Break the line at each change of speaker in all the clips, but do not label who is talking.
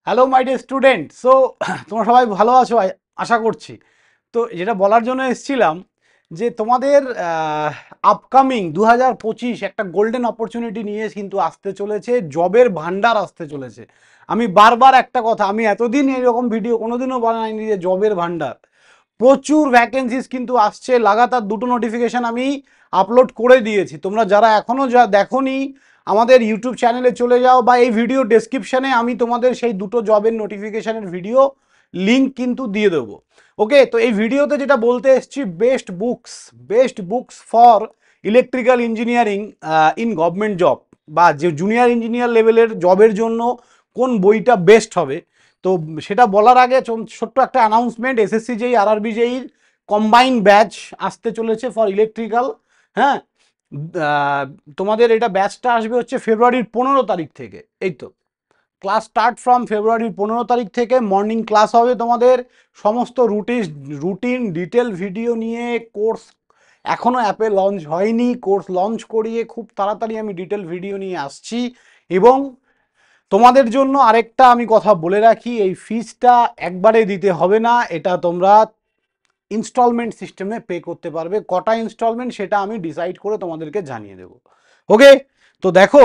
Hello my dear student. So তোমরা সবাই ভালো আছো আশা করছি। তো যেটা বলার জন্য এসেছিলাম যে তোমাদের আপকামিং 2025 একটা গোল্ডেন অপরচুনিটি নিয়ে কিন্তু আসতে চলেছে, জবের ভান্ডার আসতে চলেছে। আমি বারবার একটা কথা, আমি এতদিন এরকম ভিডিও কোনোদিনও বানাইনি যে জবের ভান্ডার প্রচুর ভ্যাকেন্সিস কিন্তু আসছে। লাগাতার দুটো নোটিফিকেশন আমি আপলোড করে দিয়েছি। তোমরা যারা এখনও দেখোনি আমাদের ইউটিউব চ্যানেলে চলে যাও, বা এই ভিডিও ডেসক্রিপশানে আমি তোমাদের সেই দুটো জবের নোটিফিকেশানের ভিডিও লিঙ্ক কিন্তু দিয়ে দেবো। ওকে, তো এই ভিডিওতে যেটা বলতে এসছি, best books for electrical engineering in government job, বা যে জুনিয়র ইঞ্জিনিয়ার লেভেলের জবের জন্য কোন বইটা বেস্ট হবে। তো সেটা বলার আগে ছোট্ট একটা অ্যানাউন্সমেন্ট, এসএসসি যেই আরআরবি যেই কম্বাইন ব্যাচ আসতে চলেছে ফর ইলেকট্রিক্যাল। হ্যাঁ, তোমাদের এটা ব্যাচটা আসবে হচ্ছে ফেব্রুয়ারির 15 তারিখ থেকে। এই তো ক্লাস স্টার্ট ফ্রম ফেব্রুয়ারির 15 তারিখ থেকে মর্নিং ক্লাস হবে তোমাদের। সমস্ত রুটিন ডিটেল ভিডিও নিয়ে কোর্স এখনও অ্যাপে লঞ্চ হয়নি, কোর্স লঞ্চ করিয়ে খুব তাড়াতাড়ি আমি ডিটেল ভিডিও নিয়ে আসছি। এবং তোমাদের জন্য আরেকটা আমি কথা বলে রাখি, এই ফিজটা একবারে দিতে হবে না, এটা তোমরা ইনস্টলমেন্ট সিস্টেমে পে করতে পারবে। কটা ইনস্টলমেন্ট সেটা আমি ডিসাইড করে তোমাদেরকে জানিয়ে দেব। ওকে, তো দেখো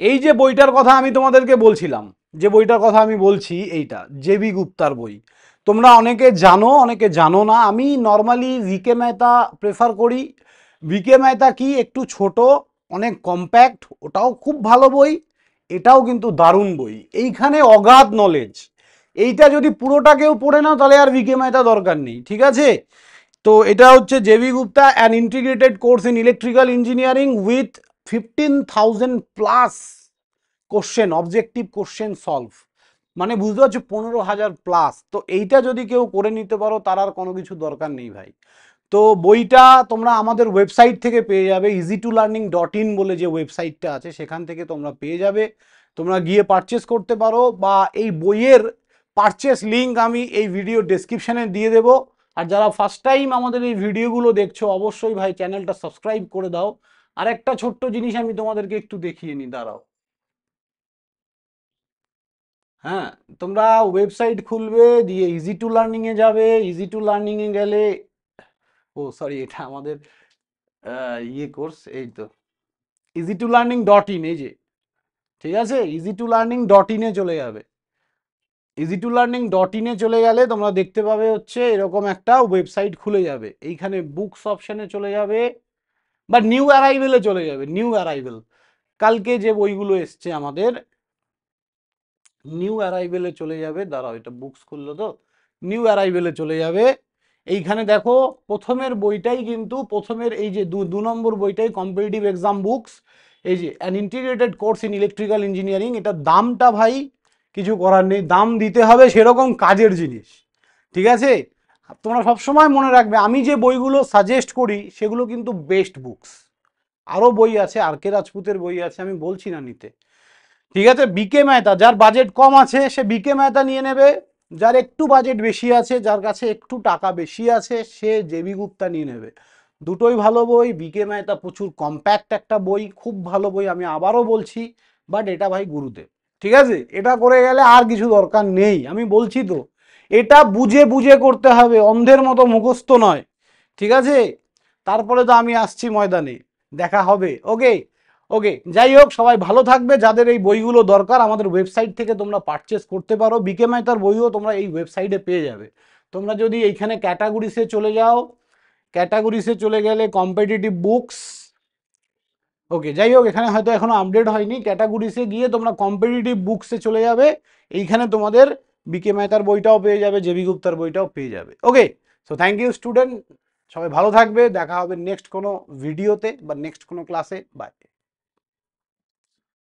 এই যে বইটার কথা আমি তোমাদেরকে বলছিলাম, যে বইটার কথা আমি বলছি এইটা জেবি গুপ্তার বই। তোমরা অনেকে জানো অনেকে জানো না। আমি নর্মালি ভিকে মেহতা প্রেফার করি। ভিকে মেহতা কি একটু ছোট, অনেক কম্প্যাক্ট, ওটাও খুব ভালো বই, এটাও কিন্তু দারুণ বই। এইখানে অগাধ নলেজ। এইটা যদি পুরোটা কেউ পড়ে নাও তাহলে আর ভিকে মেহতা দরকার নেই, ঠিক আছে? তো এটা হচ্ছে JB Gupta an integrated course in electrical engineering with 15,000 plus question, objective question solve, মানে বুঝতে পারছো 15,000 প্লাস। তো এইটা যদি কেউ করে নিতে পারো তার আর কোনো কিছু দরকার নেই ভাই। তো বইটা তোমরা আমাদের ওয়েবসাইট থেকে পেয়ে যাবে, easy2learning.in বলে যে ওয়েবসাইটটা আছে সেখান থেকে তোমরা পেয়ে যাবে। তোমরা গিয়ে পারচেস করতে পারো, বা এই বইয়ের পারচেস লিঙ্ক আমি এই ভিডিও ডেসক্রিপশানে দিয়ে দেবো। আর যারা ফার্স্ট টাইম আমাদের এই ভিডিওগুলো দেখছো অবশ্যই ভাই চ্যানেলটা সাবস্ক্রাইব করে দাও। আর একটা ছোট্ট জিনিস আমি তোমাদেরকে একটু দেখিয়ে নিই, দাঁড়াও। হ্যাঁ, তোমরা ওয়েবসাইট খুলবে, দিয়ে ইজি টু লার্নিং এ যাবে। ইজি টু লার্নিং এ গেলে, ও সরি, এটা আমাদের ইয়ে কোর্স, এই তো easy2learning.in, এই যে, ঠিক আছে, easy2learning.in এ চলে যাবে। easy2learning.in এ চলে গেলে তোমরা দেখতে পাবে হচ্ছে এরকম একটা ওয়েবসাইট খুলে যাবে। এইখানে বুকস অপশানে চলে যাবে, বা নিউ অ্যারাইভেলে চলে যাবে। নিউ অ্যারাইভেল, কালকে যে বইগুলো এসছে আমাদের, নিউ অ্যারাইভেলে চলে যাবে। দাঁড়াও, এটা বুকস খুললো তো, নিউ অ্যারাইভেলে চলে যাবে। এইখানে দেখো প্রথমের বইটাই কিন্তু, প্রথমের এই যে দু নম্বর বইটাই কম্পিটিটিভ এক্সাম বুকস, এই যে an integrated course in electrical engineering. এটা দামটা ভাই কিছু করার নেই, দাম দিতে হবে, সেরকম কাজের জিনিস, ঠিক আছে? তোমরা সবসময় মনে রাখবে আমি যে বইগুলো সাজেস্ট করি সেগুলো কিন্তু বেস্ট বুকস। আরও বই আছে, আর কে রাজপুতের বই আছে, আমি বলছি না নিতে, ঠিক আছে? বিকে মেহতা, যার বাজেট কম আছে সে বিকে মেহতা নিয়ে নেবে। যার একটু বাজেট বেশি আছে, যার কাছে একটু টাকা বেশি আছে, সে জেবি গুপ্তা নিয়ে নেবে। দুটোই ভালো বই। বিকে মেহতা প্রচুর কম্প্যাক্ট একটা বই, খুব ভালো বই, আমি আবারও বলছি। বাট এটা ভাই গুরুদেব, ঠিক আছে? এটা করে গেলে আর কিছু দরকার নেই, আমি বলছি তো। এটা বুঝে বুঝে করতে হবে, অন্ধের মতো মুখস্থ নয়, ঠিক আছে? তারপরে তো আমি আসছি ময়দানে, দেখা হবে। ওকে, ওকে, যাই হোক, সবাই ভালো থাকবে। যাদের এই বইগুলো দরকার আমাদের ওয়েবসাইট থেকে তোমরা পারচেস করতে পারো। বিকে মেহতার বইও তোমরা এই ওয়েবসাইটে পেয়ে যাবে। তোমরা যদি এইখানে ক্যাটাগরিসে চলে যাও, ক্যাটাগরিসে চলে গেলে কম্পিটিটিভ বুকস, ওকে, যাই হোক, এখানে হয়তো এখনো আপডেট হয়নি। ক্যাটাগরিসে গিয়ে তোমরা কম্পিটিটিভ বুকসে চলে যাবে। এইখানে তোমাদের বিকে মেহতার বইটাও পেয়ে যাবে, জেবি গুপ্তার বইটাও পেয়ে যাবে। ওকে, সো থ্যাংক ইউ স্টুডেন্ট, সবাই ভালো থাকবে। দেখা হবে নেক্সট কোনো ভিডিওতে বা নেক্সট কোনো ক্লাসে। বাই।